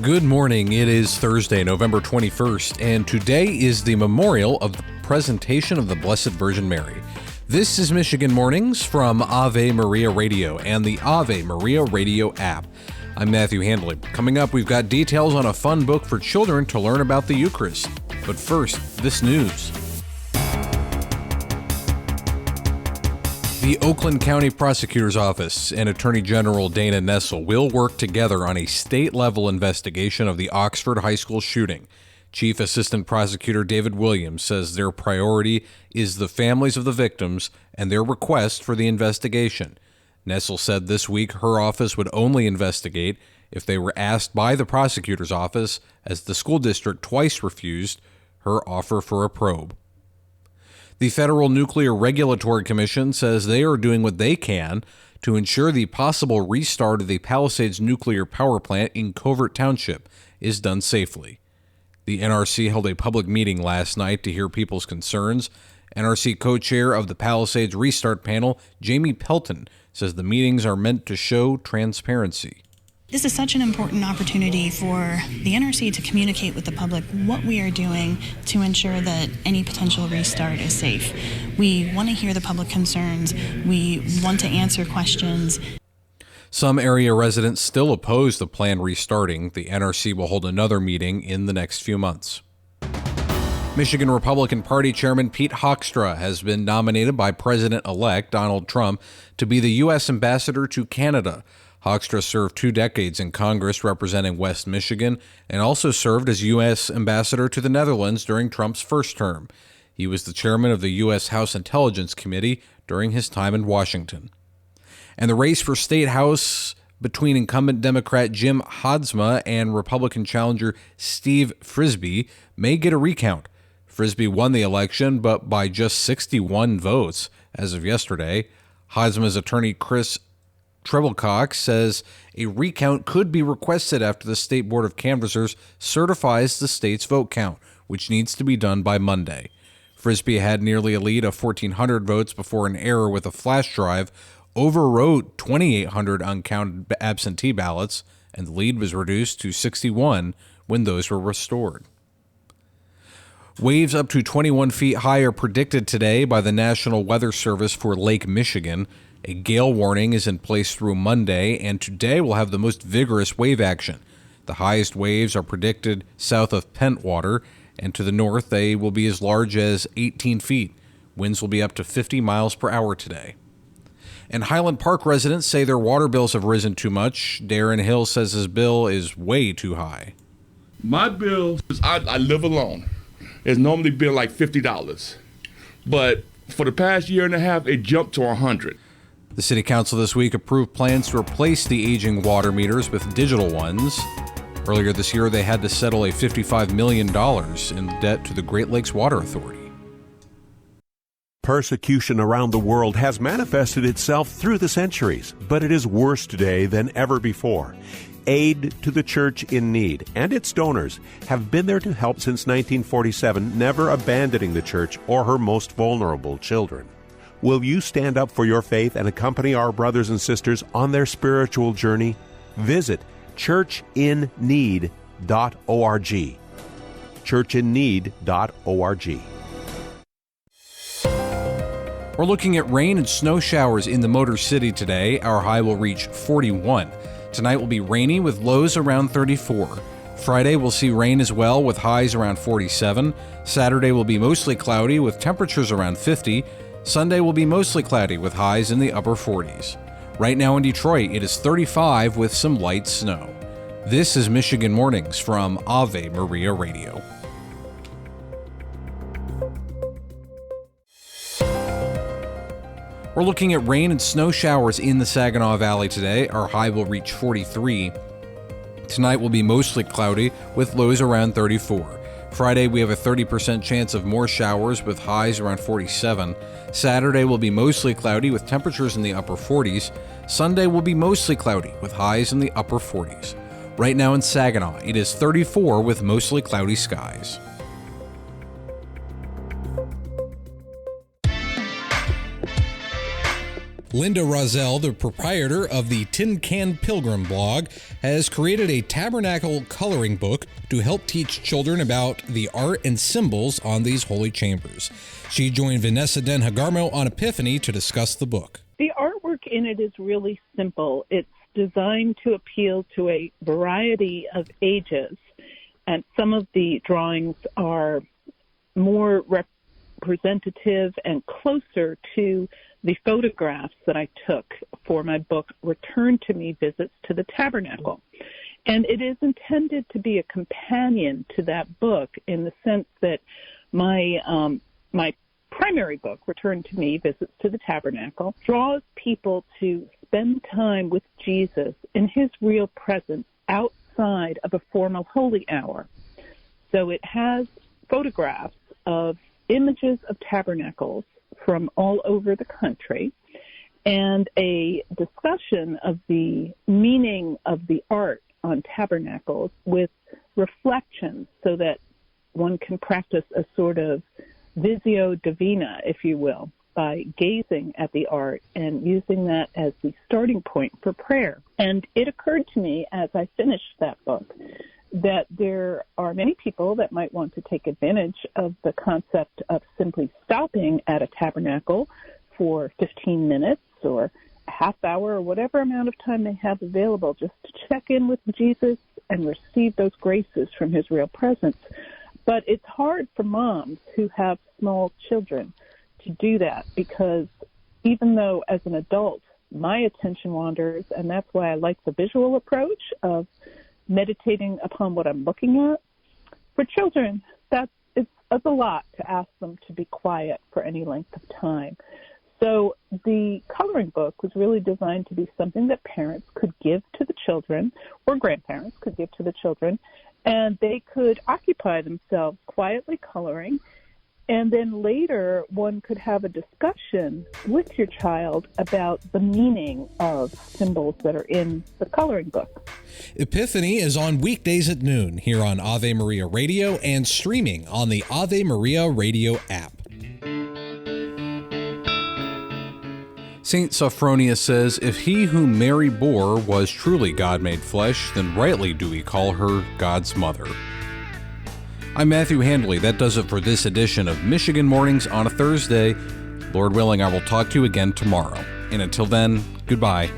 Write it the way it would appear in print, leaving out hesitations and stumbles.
Good morning. It is Thursday, November 21st, and today is the memorial of the presentation of the Blessed Virgin Mary. This is Michigan Mornings from Ave Maria Radio and the Ave Maria Radio app. I'm Matthew Handley. Coming up, we've got details on a fun book for children to learn about the Eucharist. But first, this news. The Oakland County Prosecutor's Office and Attorney General Dana Nessel will work together on a state-level investigation of the Oxford High School shooting. Chief Assistant Prosecutor David Williams says their priority is the families of the victims and their request for the investigation. Nessel said this week her office would only investigate if they were asked by the prosecutor's office, as the school district twice refused her offer for a probe. The Federal Nuclear Regulatory Commission says they are doing what they can to ensure the possible restart of the Palisades Nuclear Power Plant in Covert Township is done safely. The NRC held a public meeting last night to hear people's concerns. NRC co-chair of the Palisades Restart Panel, Jamie Pelton, says the meetings are meant to show transparency. This is such an important opportunity for the NRC to communicate with the public what we are doing to ensure that any potential restart is safe. We want to hear the public concerns. We want to answer questions. Some area residents still oppose the plan restarting. The NRC will hold another meeting in the next few months. Michigan Republican Party Chairman Pete Hoekstra has been nominated by President-elect Donald Trump to be the U.S. ambassador to Canada. Hoekstra served 2 decades in Congress representing West Michigan and also served as U.S. ambassador to the Netherlands during Trump's first term. He was the chairman of the U.S. House Intelligence Committee during his time in Washington. And the race for State House between incumbent Democrat Jim Hadsma and Republican challenger Steve Frisbee may get a recount. Frisbee won the election, but by just 61 votes as of yesterday. Hadsma's attorney Chris Treblecock says a recount could be requested after the State Board of Canvassers certifies the state's vote count, which needs to be done by Monday. Frisbee had nearly a lead of 1,400 votes before an error with a flash drive overwrote 2,800 uncounted absentee ballots, and the lead was reduced to 61 when those were restored. Waves up to 21 feet high are predicted today by the National Weather Service for Lake Michigan. A gale warning is in place through Monday, and today will have the most vigorous wave action. The highest waves are predicted south of Pentwater, and to the north they will be as large as 18 feet. Winds will be up to 50 miles per hour today. And Highland Park residents say their water bills have risen too much. Darren Hill says his bill is way too high. My bill, I live alone. It's normally been like $50, but for the past year and a half, it jumped to $100. The City Council this week approved plans to replace the aging water meters with digital ones. Earlier this year, they had to settle a $55 million in debt to the Great Lakes Water Authority. Persecution around the world has manifested itself through the centuries, but it is worse today than ever before. Aid to the Church in Need and its donors have been there to help since 1947, never abandoning the Church or her most vulnerable children. Will you stand up for your faith and accompany our brothers and sisters on their spiritual journey? Visit churchinneed.org. churchinneed.org. We're looking at rain and snow showers in the Motor City today. Our high will reach 41. Tonight will be rainy with lows around 34. Friday we'll see rain as well with highs around 47. Saturday will be mostly cloudy with temperatures around 50. Sunday will be mostly cloudy with highs in the upper 40s. Right now in Detroit, it is 35 with some light snow. This is Michigan Mornings from Ave Maria Radio. We're looking at rain and snow showers in the Saginaw Valley today. Our high will reach 43. Tonight will be mostly cloudy with lows around 34. Friday, we have a 30% chance of more showers with highs around 47. Saturday will be mostly cloudy with temperatures in the upper 40s. Sunday will be mostly cloudy with highs in the upper 40s. Right now in Saginaw, it is 34 with mostly cloudy skies. Linda Rozelle, the proprietor of the Tin Can Pilgrim blog, has created a tabernacle coloring book to help teach children about the art and symbols on these holy chambers. She joined Vanessa Den Hagarmo on Epiphany to discuss the book. The artwork in it is really simple. It's designed to appeal to a variety of ages, and some of the drawings are more representative and closer to the photographs that I took for my book, Return to Me Visits to the Tabernacle. And it is intended to be a companion to that book in the sense that my primary book, Return to Me Visits to the Tabernacle, draws people to spend time with Jesus in his real presence outside of a formal holy hour. So it has photographs of images of tabernacles from all over the country, and a discussion of the meaning of the art on tabernacles with reflections so that one can practice a sort of visio divina, if you will, by gazing at the art and using that as the starting point for prayer. And it occurred to me as I finished that book that there are many people that might want to take advantage of the concept of simply stopping at a tabernacle for 15 minutes or a half hour or whatever amount of time they have available just to check in with Jesus and receive those graces from his real presence. But it's hard for moms who have small children to do that because even though as an adult my attention wanders, and that's why I like the visual approach of meditating upon what I'm looking at. For children, it's a lot to ask them to be quiet for any length of time. So the coloring book was really designed to be something that parents could give to the children, or grandparents could give to the children, and they could occupy themselves quietly coloring. And then later, one could have a discussion with your child about the meaning of symbols that are in the coloring book. Epiphany is on weekdays at noon here on Ave Maria Radio and streaming on the Ave Maria Radio app. St. Sophronius says, if he whom Mary bore was truly God made flesh, then rightly do we call her God's mother. I'm Matthew Handley. That does it for this edition of Michigan Mornings on a Thursday. Lord willing, I will talk to you again tomorrow. And until then, goodbye.